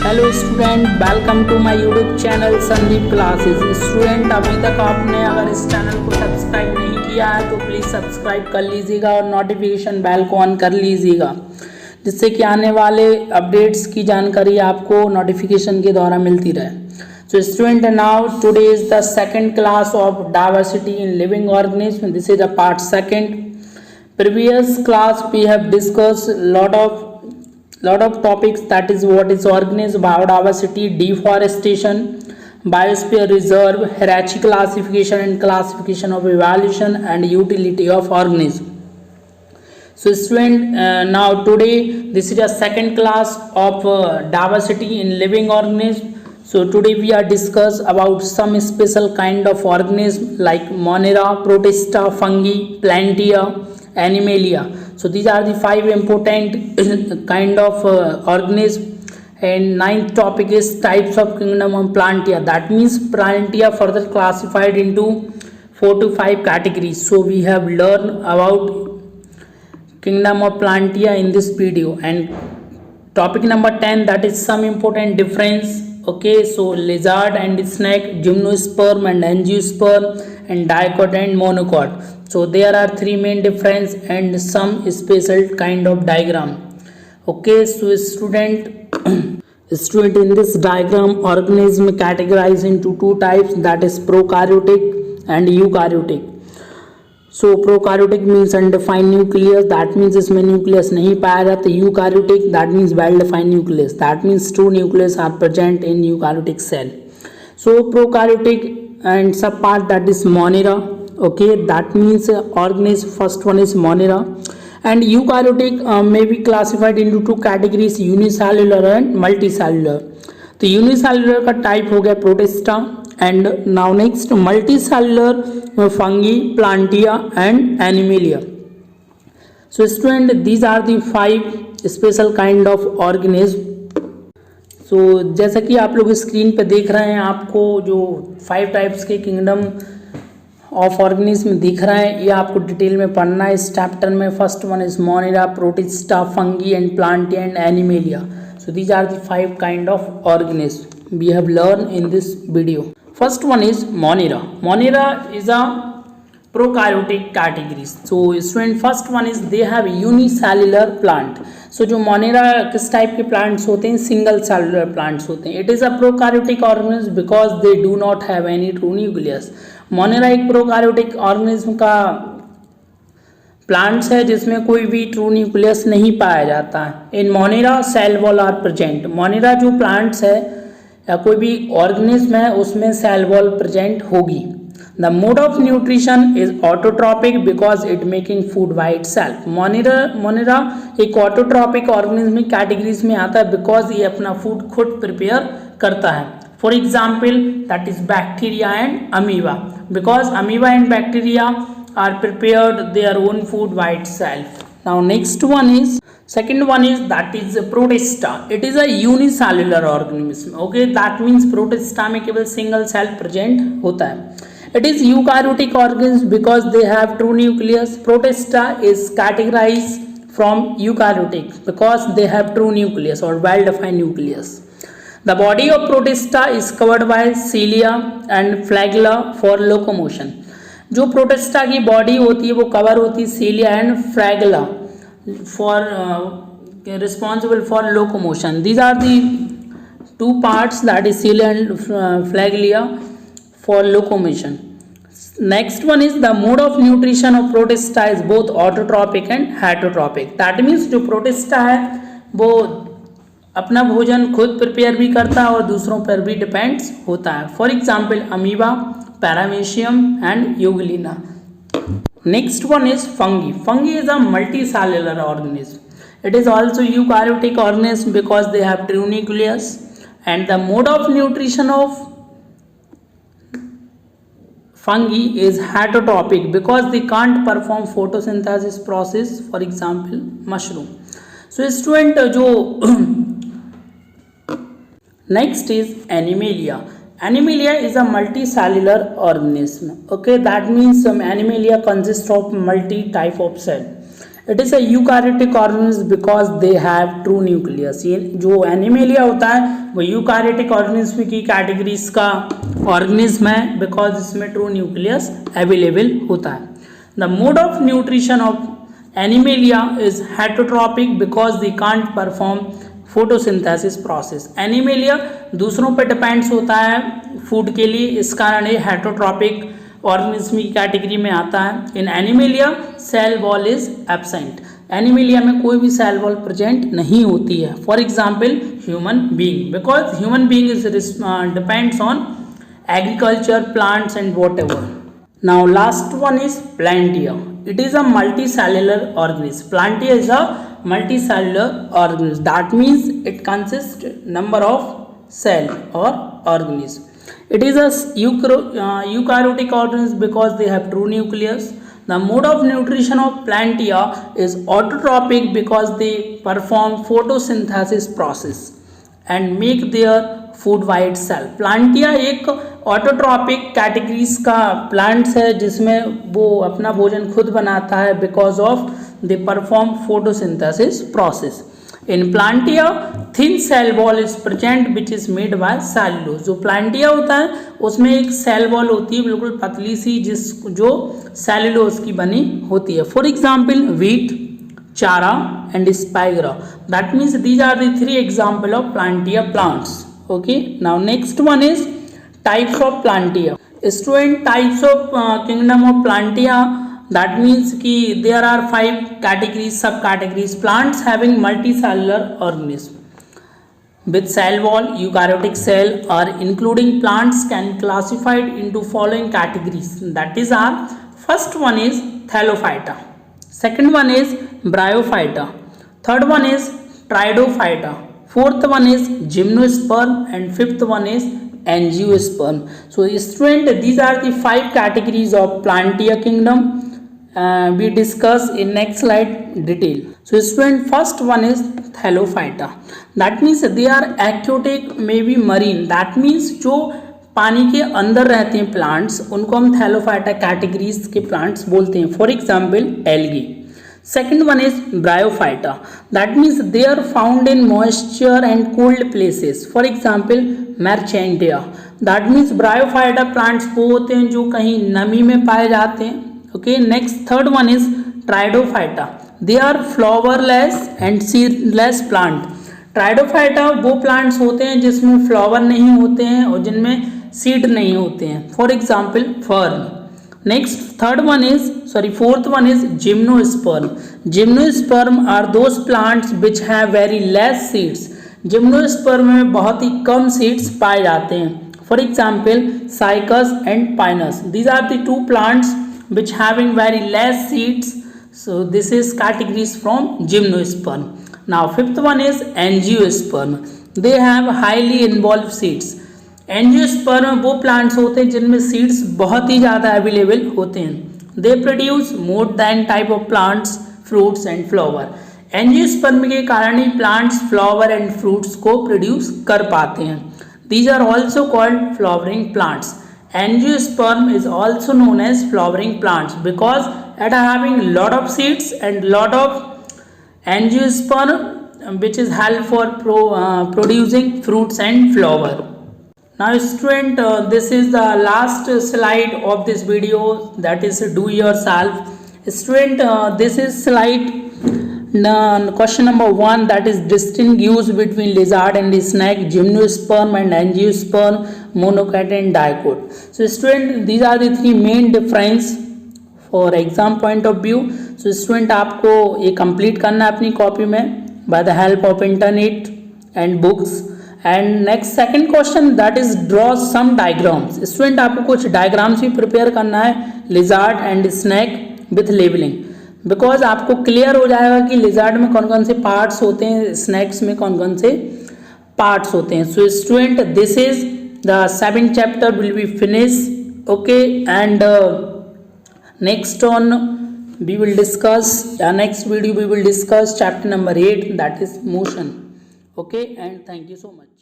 Hello student, welcome to my YouTube channel Sandeep classes. Student, अभी तक आपने अगर इस चैनल को सब्सक्राइब नहीं किया है तो प्लीज़ सब्सक्राइब कर लीजिएगा और नोटिफिकेशन बेल को ऑन कर लीजिएगा, जिससे कि आने वाले अपडेट्स की जानकारी आपको नोटिफिकेशन के द्वारा मिलती रहे। So student, now today is the second class of diversity in living organism. This is the part second. Previous class we have discussed lot of topics, that is what is organism, biodiversity, deforestation, biosphere reserve, hierarchy classification and classification of evolution and utility of organism. So student, now today this is a second class of diversity in living organism. So today we are discuss about some special kind of organism like Monera, Protista, fungi, Plantia, Animalia. So these are the 5 important kind of organism. And ninth topic is types of kingdom of Plantia. That means Plantia further classified into 4 to 5 categories. So we have learned about kingdom of Plantia in this video. And topic number 10, that is some important difference. Okay, so lizard and snake, gymnosperm and angiosperm, and dicot and monocot. So there are 3 main difference and some special kind of diagram. Okay, so student in this diagram, organism categorized into 2 types, that is prokaryotic and eukaryotic. So prokaryotic means undefined nucleus, that means इसमें nucleus नहीं पाया जाता. Eukaryotic, that means well defined nucleus, that means 2 nucleus are present in eukaryotic cell. So prokaryotic and sub part, that is Monera. Okay, that means organism, first one is Monera. And eukaryotic may be classified into 2 categories, unicellular and multicellular. तो unicellular का type हो गया Protista, and now next multicellular Fungi, Plantae and Animalia. So student, these are the 5 special kind of organism. सो जैसा कि आप लोग screen पे देख रहे हैं, आपको जो 5 टाइप्स के किंगडम ऑफ ऑर्गेनिज्म दिख रहा है, ये आपको डिटेल में पढ़ना है इस चैप्टर में. First one is Monera, Protista, Fungi and Plantae and Animalia. So these are the 5 kind of organisms we have learned in this video. First one is Monera. Monera is a prokaryotic category. So student, first one is they have unicellular plant. So जो Monera किस type के plants होते हैं, single cellular plants होते हैं. It is a prokaryotic organism because they do not have any true nucleus. Monera एक prokaryotic organism का plants है जिसमें कोई भी ट्रू न्यूक्लियस नहीं पाया जाता है. In monera cell wall are present. Monera जो प्लांट्स है या कोई भी ऑर्गेनिज्म है उसमें सेल वॉल प्रेजेंट होगी. The mode of nutrition is autotrophic because it making food by itself. Monera एक ऑटोट्रॉपिक ऑर्गेनिज्म कैटेगरीज में आता है बिकॉज ये अपना फूड खुद प्रिपेयर करता है. For example, that is bacteria and amoeba, because amoeba and bacteria are prepared their own food by itself. Now next one is, second one is, that is Protista. It is a unicellular organism. Okay, that means Protista में केवल single cell present होता है. It is eukaryotic organism because they have true nucleus. Protista is categorized from eukaryotic because they have true nucleus or well defined nucleus. The body of Protista is covered by cilia and flagella for locomotion. जो protista की body होती है वो cover होती है cilia and flagella for responsible for locomotion. These are the 2 parts, that is cilia and flagella for locomotion. Next one is the mode of nutrition of protista is both autotrophic and heterotrophic. That means जो protista है वो अपना भोजन खुद prepare भी करता है और दूसरों पर भी डिपेंड्स होता है. For example amoeba, Paramecium and Euglena. Next one is fungi. Fungi is a multicellular organism. It is also eukaryotic organism because they have true nucleus, and the mode of nutrition of fungi is heterotropic because they can't perform photosynthesis process. For example, mushroom. So student, जो next is Animalia. Animalia is a multicellular organism. Okay, that means Animalia consists of multi type of cell. It is a eukaryotic organism because they have true nucleus. ये जो animalia होता है वो eukaryotic organism की categories का organism है because इसमें true nucleus available होता है। The mode of nutrition of animalia is heterotrophic because they can't perform photosynthesis process. Animalia दूसरों पर डिपेंड्स होता है फूड के लिए, इस कारण ये हेटरोट्रॉपिक ऑर्गेनिज्म की कैटेगरी में आता है। In animalia cell wall is absent. Animalia में कोई भी सेल वॉल प्रेजेंट नहीं होती है। For example human being, because human being is depends on agriculture, plants and whatever. Now last one is plantae. It is a multicellular organism. Plantae is a multicellular organism, that means it consist number of cell or organism. It is a eukaryotic organism because they have true nucleus. The mode of nutrition of Plantia is autotrophic because they perform photosynthesis process and make their food by itself. Plantia एक autotrophic categories का plants है जिसमें वो अपना भोजन खुद बनाता है because of they perform photosynthesis process. In Plantia, thin cell wall is present which is made by cellulose. जो प्लांटिया होता है उसमें एक सेल वॉल होती है बिल्कुल पतली सी जो सेलुलोज की बनी होती है। For example wheat, chara and spira, that means these are the 3 example of plantae plants. Okay, now next one is types of plantae. Student, types of kingdom of plantae, that means कि there are 5 categories, sub categories. Plants having multicellular organism with cell wall, eukaryotic cell are including plants can classified into following categories, that is our first one is Thallophyta, second one is Bryophyta, third one is Tridophyta, fourth one is Gymnosperm and fifth one is Angiosperm. So student, these are the 5 categories of Plantia kingdom. We discuss in next slide detail. So student, first one is Thallophyta, that means they are aquatic, maybe marine, that means जो पानी के अंदर रहते हैं plants उनको हम Thallophyta categories के plants बोलते हैं। For example algae. Second one is Bryophyta, that means they are found in moisture and cold places. For example Marchantia, that means Bryophyta plants वो होते हैं जो कहीं नमी में पाए जाते हैं। Okay, next third one is Tridophyta. They are flowerless and seedless plant. Tridophyta वो plants होते हैं जिसमें flower नहीं होते हैं और जिनमें seed नहीं होते हैं। For example, fern. Next third one is fourth one is Gymnosperm. Gymnosperm are those plants which have very less seeds. Gymnosperm में बहुत ही कम seeds पाए जाते हैं। For example, Cycas and Pinus. These are the 2 plants which having very less seeds, so this is categories from Gymnosperm. Now fifth one is Angiosperm. They have highly involved seeds. Angiosperm वो plants होते हैं जिनमें seeds बहुत ही ज़्यादा available होते हैं। They produce more than type of plants, fruits and flower. Angiosperm के कारण ही plants flower and fruits को produce कर पाते हैं। These are also called flowering plants. Angiosperm is also known as flowering plants because it having lot of seeds and lot of angiosperm which is help for producing fruits and flower. Now student, this is the last slide of this video, that is do yourself. Student, this is slide question number 1, that is distinguish between lizard and snake, Gymnosperm and Angiosperm, monocot and dicot. So student, these are the 3 main difference for exam point of view. So student, आपको ये complete करना है अपनी copy में by the help of internet and books. And next second question, that is draw some diagrams. Student, आपको कुछ diagrams भी prepare करना है lizard and snake with labeling. Because आपको क्लियर हो जाएगा कि लिजार्ड में कौन कौन से पार्ट्स होते हैं, स्नैक्स में कौन कौन से पार्ट्स होते हैं. So student, this is the 7th chapter will be finished. Okay, and next on we will discuss next video we will discuss chapter number 8, that is motion. Okay, and thank you so much.